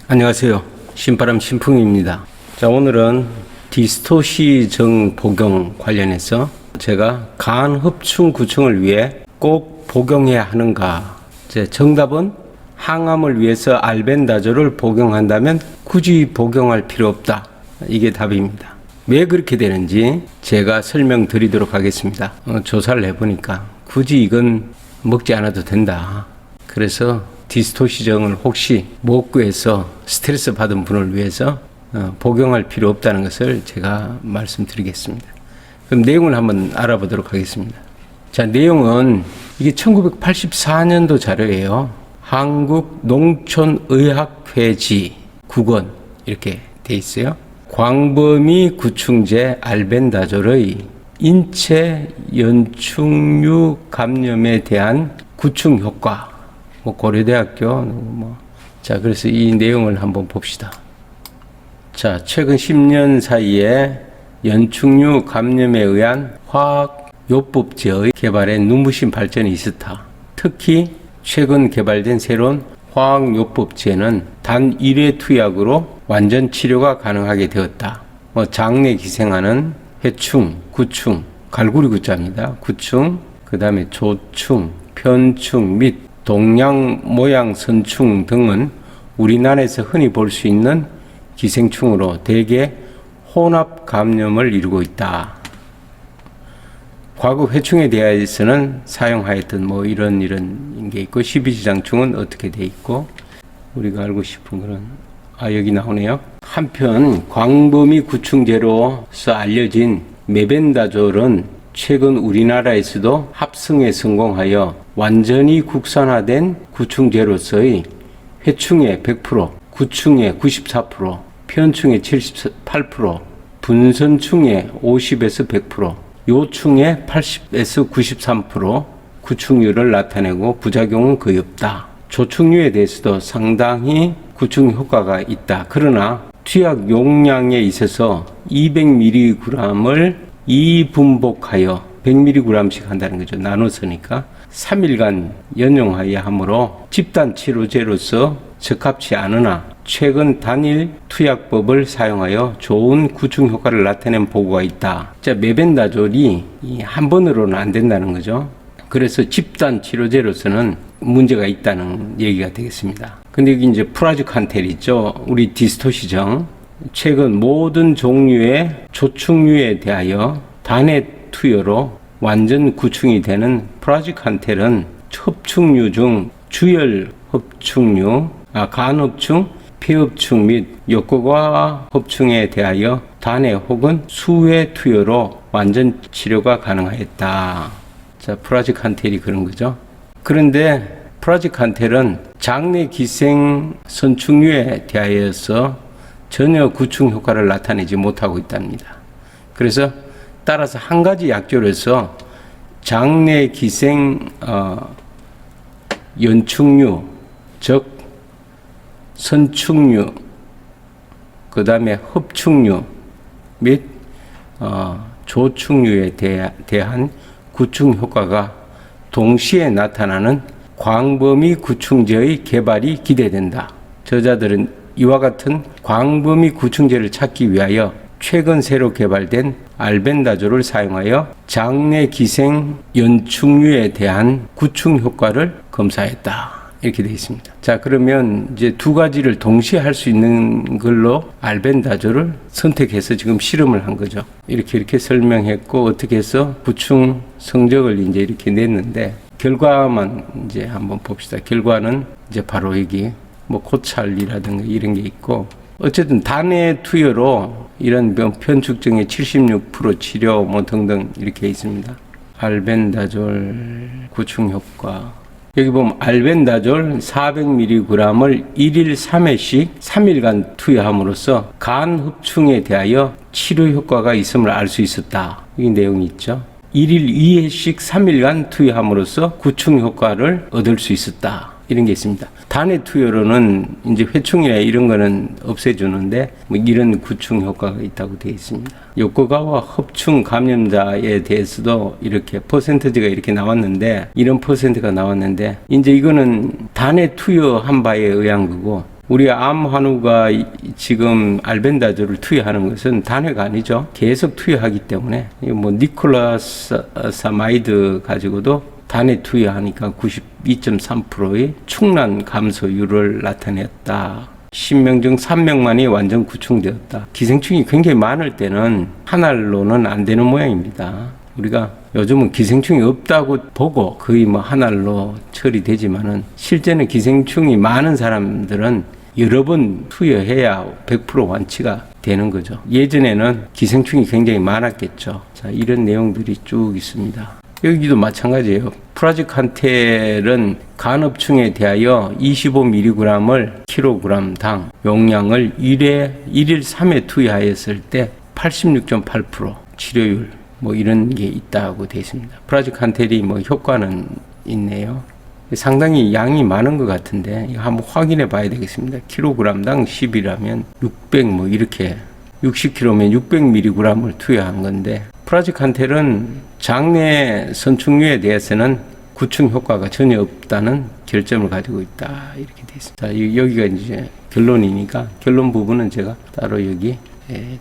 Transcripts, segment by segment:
안녕하세요. 신바람 신풍입니다. 자, 오늘은 디스토시정 복용 관련해서 제가 간흡충 구충을 위해 꼭 복용해야 하는가? 정답은 항암을 위해서 알벤다졸을 복용한다면 굳이 복용할 필요 없다. 이게 답입니다. 왜 그렇게 되는지 제가 설명드리도록 하겠습니다. 조사를 해보니까 굳이 이건 먹지 않아도 된다. 그래서 디스토시정을 혹시 못 구해서 스트레스 받은 분을 위해서 복용할 필요 없다는 것을 제가 말씀드리겠습니다. 그럼 내용을 한번 알아보도록 하겠습니다. 자, 내용은 이게 1984년도 자료예요. 한국농촌의학회지 9권 이렇게 돼 있어요. 광범위 구충제 알벤다졸의 인체 연충류 감염에 대한 구충 효과. 고려대학교 자, 그래서 이 내용을 한번 봅시다. 자, 최근 10년 사이에 연충류 감염에 의한 화학요법제의 개발에 눈부신 발전이 있었다. 특히 최근 개발된 새로운 화학요법제는 단 1회 투약으로 완전 치료가 가능하게 되었다. 장내 기생하는 회충, 구충, 갈고리 구자입니다. 구충, 그 다음에 조충, 편충 및 동양 모양 선충 등은 우리나라에서 흔히 볼 수 있는 기생충으로 대개 혼합 감염을 이루고 있다. 과거 회충에 대해서는 사용하였던 이런 게 있고, 십이지장충은 어떻게 돼 있고, 우리가 알고 싶은 거는 여기 나오네요. 한편 광범위 구충제로서 알려진 메벤다졸은 최근 우리나라에서도 합성에 성공하여 완전히 국산화된 구충제로서의 회충의 100%, 구충의 94%, 편충의 78%, 분선충의 50에서 100%, 요충의 80에서 93% 구충률을 나타내고 부작용은 거의 없다. 조충류에 대해서도 상당히 구충 효과가 있다. 그러나 투약 용량에 있어서 200mg을 2분복하여 100mg씩 한다는 거죠. 나눠서니까 3일간 연용하여야 하므로 집단 치료제로서 적합치 않으나 최근 단일 투약법을 사용하여 좋은 구충 효과를 나타낸 보고가 있다. 자, 메벤다졸이 한 번으로는 안 된다는 거죠. 그래서 집단 치료제로서는 문제가 있다는 얘기가 되겠습니다. 근데 여기 이제 프라즈칸텔 있죠. 우리 디스토시정. 최근 모든 종류의 조충류에 대하여 단해 투여로 완전 구충이 되는 프라즈칸텔은 흡충류 중 주열 흡충류, 간흡충, 폐흡충 및 역거과 흡충에 대하여 단해 혹은 수회 투여로 완전 치료가 가능하였다. 자, 프라즈칸텔이 그런 거죠. 그런데 프라즈칸텔은 장내 기생 선충류에 대하여서 전혀 구충 효과를 나타내지 못하고 있답니다. 그래서 따라서 한 가지 약조로서 장내 기생 연충류, 즉 선충류, 그 다음에 흡충류 및 조충류에 대한 구충 효과가 동시에 나타나는 광범위 구충제의 개발이 기대된다. 저자들은 이와 같은 광범위 구충제를 찾기 위하여 최근 새로 개발된 알벤다졸을 사용하여 장내 기생 연충류에 대한 구충 효과를 검사했다. 이렇게 되어 있습니다. 자, 그러면 이제 두 가지를 동시에 할 수 있는 걸로 알벤다졸을 선택해서 지금 실험을 한 거죠. 이렇게 설명했고, 어떻게 해서 구충 성적을 이제 이렇게 냈는데, 결과만 이제 한번 봅시다. 결과는 이제 바로 여기 고찰이라든가 이런 게 있고, 어쨌든 단해 투여로 이런 편축증의 76% 치료 등등 이렇게 있습니다. 알벤다졸 구충 효과. 여기 보면 알벤다졸 400mg을 1일 3회씩 3일간 투여함으로써 간 흡충에 대하여 치료 효과가 있음을 알 수 있었다. 이 내용이 있죠. 1일 2회씩 3일간 투여함으로써 구충 효과를 얻을 수 있었다. 이런 게 있습니다. 단해 투여로는 이제 회충이나 이런 거는 없애주는데 이런 구충 효과가 있다고 되어 있습니다. 요코가와 흡충 감염자에 대해서도 이렇게 퍼센트지가 이렇게 나왔는데, 이런 퍼센트가 나왔는데, 이제 이거는 단해 투여한 바에 의한 거고, 우리 암 환우가 지금 알벤다졸을 투여하는 것은 단회가 아니죠. 계속 투여하기 때문에 뭐 니콜라사마이드 가지고도 단회 투여하니까 92.3%의 충난 감소율을 나타냈다. 10명 중 3명만이 완전 구충되었다. 기생충이 굉장히 많을 때는 한 알로는 안 되는 모양입니다. 우리가 요즘은 기생충이 없다고 보고 거의 뭐 한 알로 처리되지만은 실제는 기생충이 많은 사람들은 여러 번 투여해야 100% 완치가 되는 거죠. 예전에는 기생충이 굉장히 많았겠죠. 자, 이런 내용들이 쭉 있습니다. 여기도 마찬가지예요. 프라지칸텔은 간흡충에 대하여 25mg을 kg당 용량을 1일 3회 투여하였을 때 86.8% 치료율 뭐 이런 게 있다고 되어 있습니다. 프라지칸텔이 뭐 효과는 있네요. 상당히 양이 많은 것 같은데 이거 한번 확인해 봐야 되겠습니다. kg당 10이라면 600 뭐 이렇게 60kg면 600mg을 투여한 건데 프라지칸텔은 장내 선충류에 대해서는 구충 효과가 전혀 없다는 결점을 가지고 있다 이렇게 되어 있습니다. 자, 여기가 이제 결론이니까 결론 부분은 제가 따로 여기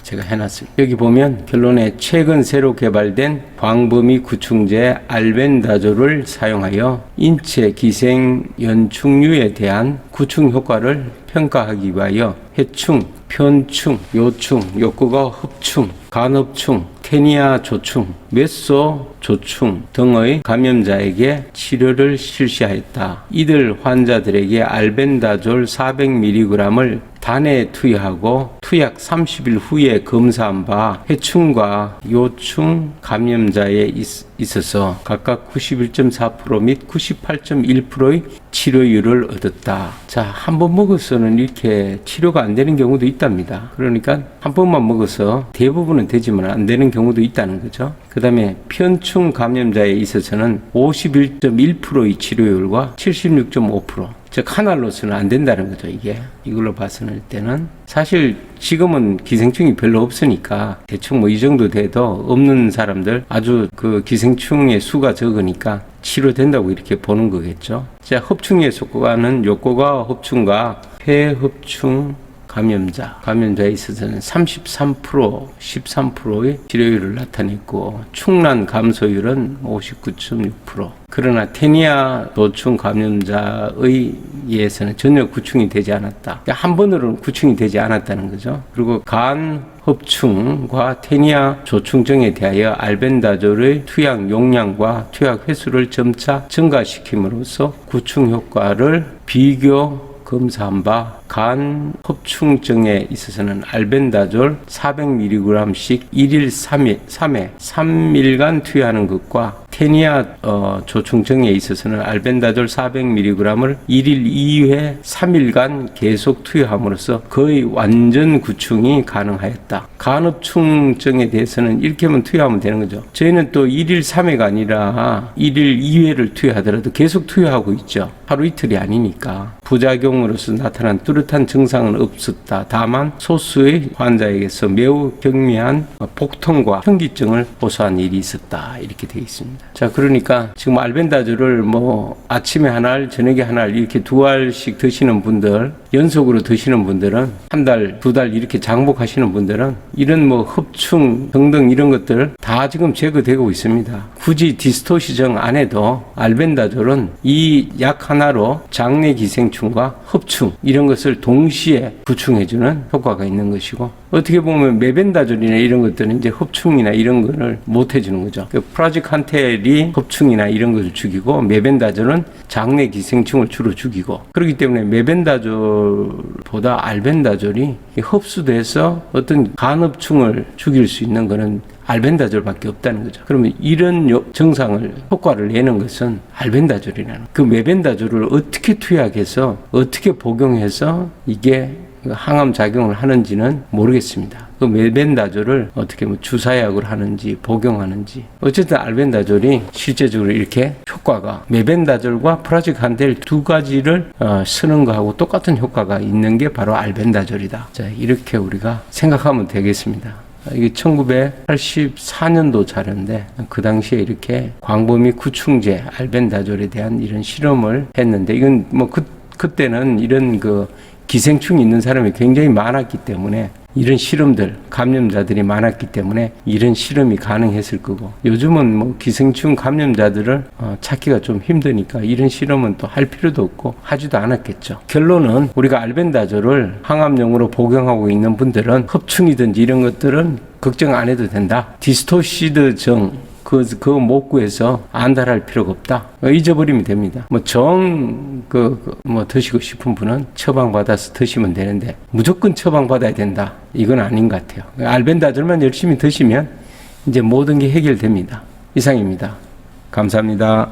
제가 해놨습니다. 여기 보면 결론에 최근 새로 개발된 광범위 구충제 알벤다졸을 사용하여 인체 기생 연충류에 대한 구충 효과를 평가하기 위하여 해충, 편충, 요충, 욕구가 흡충, 간흡충, 테니아 조충, 메소 조충 등의 감염자에게 치료를 실시하였다. 이들 환자들에게 알벤다졸 400mg을 단에 투여하고 투약 30일 후에 검사한 바 해충과 요충 감염자에 있어서 각각 91.4% 및 98.1%의 치료율을 얻었다. 자, 한 번 먹어서는 이렇게 치료가 안 되는 경우도 있답니다. 그러니까 한 번만 먹어서 대부분은 되지만 안 되는 경우도 있다는 거죠. 그 다음에 편충 감염자에 있어서는 51.1%의 치료율과 76.5%. 즉 한 알로서는 안 된다는 거죠. 이게 이걸로 봤을 때는 사실 지금은 기생충이 별로 없으니까 대충 뭐 이 정도 돼도 없는 사람들 아주 그 기생충의 수가 적으니까 치료된다고 이렇게 보는 거겠죠. 자, 흡충에 속하는 욕구가 흡충과 폐흡충 감염자에 있어서는 33%, 13%의 치료율을 나타냈고 충난 감소율은 59.6%. 그러나 테니아 도충 감염자의 의해서는 전혀 구충이 되지 않았다. 한 번으로는 구충이 되지 않았다는 거죠. 그리고 간 흡충과 테니아 조충증에 대하여 알벤다졸의 투약 용량과 투약 횟수를 점차 증가시킴으로써 구충 효과를 비교 검사한 바 간 흡충증에 있어서는 알벤다졸 400mg씩 1일 3회 3일간 투여하는 것과 테니아 조충증에 있어서는 알벤다졸 400mg을 1일 2회 3일간 계속 투여함으로써 거의 완전 구충이 가능하였다. 간흡충증에 대해서는 이렇게만 투여하면 되는 거죠. 저희는 또 1일 3회가 아니라 1일 2회를 투여하더라도 계속 투여하고 있죠. 하루 이틀이 아니니까. 부작용으로서 나타난 뚜렷한 증상은 없었다. 다만 소수의 환자에게서 매우 경미한 복통과 현기증을 호소한 일이 있었다. 이렇게 되어 있습니다. 자, 그러니까 지금 알벤다졸을 뭐 아침에 한 알, 저녁에 한 알 이렇게 두 알씩 드시는 분들, 연속으로 드시는 분들은 한 달, 두 달 이렇게 장복하시는 분들은 이런 뭐 흡충 등등 이런 것들 다 지금 제거되고 있습니다. 굳이 디스토시정 안 해도 알벤다졸은 이 약 하나로 장내 기생충과 흡충 이런 것을 동시에 구충해주는 효과가 있는 것이고, 어떻게 보면 메벤다졸이나 이런 것들은 이제 흡충이나 이런 거를 못 해주는 거죠. 프라지칸텔이 흡충이나 이런 것을 죽이고 메벤다졸은 장내 기생충을 주로 죽이고, 그렇기 때문에 메벤다졸보다 알벤다졸이 흡수돼서 어떤 간흡충을 죽일 수 있는 거는 알벤다졸밖에 없다는 거죠. 그러면 이런 증상을 효과를 내는 것은 알벤다졸이라는 그 메벤다졸을 어떻게 투약해서 어떻게 복용해서 이게 항암 작용을 하는지는 모르겠습니다. 그 메벤다졸을 어떻게 뭐 주사약으로 하는지 복용하는지, 어쨌든 알벤다졸이 실제적으로 이렇게 효과가 메벤다졸과 프라지칸텔 두 가지를 쓰는 거하고 똑같은 효과가 있는 게 바로 알벤다졸이다. 자, 이렇게 우리가 생각하면 되겠습니다. 이게 1984년도 자료인데 그 당시에 이렇게 광범위 구충제 알벤다졸에 대한 이런 실험을 했는데, 이건 뭐 그때는 이런 그 기생충이 있는 사람이 굉장히 많았기 때문에 이런 실험들, 감염자들이 많았기 때문에 이런 실험이 가능했을 거고, 요즘은 뭐 기생충 감염자들을 찾기가 좀 힘드니까 이런 실험은 또 할 필요도 없고 하지도 않았겠죠. 결론은 우리가 알벤다졸을 항암용으로 복용하고 있는 분들은 흡충이든지 이런 것들은 걱정 안 해도 된다. 디스토시드정 그거 못 구해서 안달할 필요가 없다. 잊어버리면 됩니다. 뭐 드시고 싶은 분은 처방받아서 드시면 되는데 무조건 처방받아야 된다. 이건 아닌 것 같아요. 알벤다졸만 열심히 드시면 이제 모든 게 해결됩니다. 이상입니다. 감사합니다.